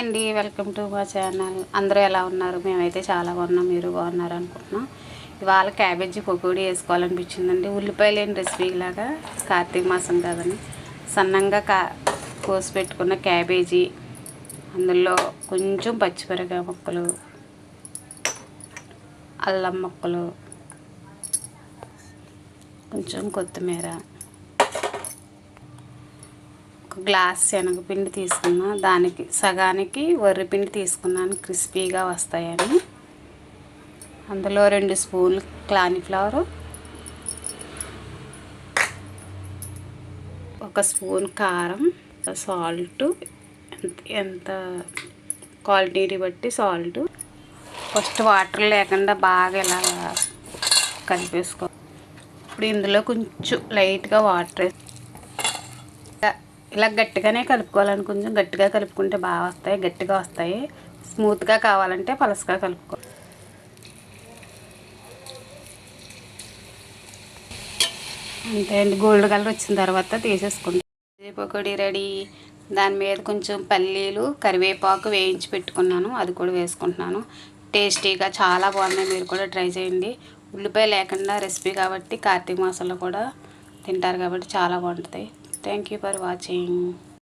అండి, welcome to మా channel. అందరూ ఎలా ఉన్నారు? మేమైతే చాలా బాగున్నాం, మీరు బాగున్నారు అనుకుంటున్నాం. ఇవాళ క్యాబేజీ పకోడీ వేసుకోవాలనిపించిందండి. ఉల్లిపాయలు లేని రెసిపీ లాగా, కార్తీక మాసం కదని సన్నంగా కోసి పెట్టుకున్న క్యాబేజీ, అందులో కొంచెం పచ్చిమిరపకాయ ముక్కలు, అల్లం ముక్కలు, కొంచెం కొత్తిమీర, ఒక గ్లాస్ శనగపిండి తీసుకున్నా, దానికి సగానికి వరిపిండి తీసుకున్నాను క్రిస్పీగా వస్తాయని. అందులో 2 స్పూన్లు కాలీఫ్లవర్, 1 స్పూన్ కారం, సాల్ట్, ఎంత క్వాంటిటీ బట్టి సాల్ట్. ఫస్ట్ వాటర్ లేకుండా బాగా ఇలా కలిపేసుకో. ఇప్పుడు ఇందులో కొంచెం లైట్గా వాటర్ ఇలా గట్టిగానే కలుపుకోవాలని, కొంచెం గట్టిగా కలుపుకుంటే బాగా వస్తాయి, గట్టిగా వస్తాయి. స్మూత్గా కావాలంటే పలసగా కలుపుకో. అంతే అండి, గోల్డ్ కలర్ వచ్చిన తర్వాత తీసేసుకుంటాం. పకోడీ రెడీ. దాని మీద కొంచెం పల్లీలు, కరివేపాకు వేయించి పెట్టుకున్నాను, అది కూడా వేసుకుంటున్నాను. టేస్టీగా చాలా బాగున్నాయి, మీరు కూడా ట్రై చేయండి. ఉల్లిపాయ లేకుండా రెసిపీ కాబట్టి కార్తీక మాసంలో కూడా తింటారు కాబట్టి చాలా బాగుంటుంది. Thank you for watching.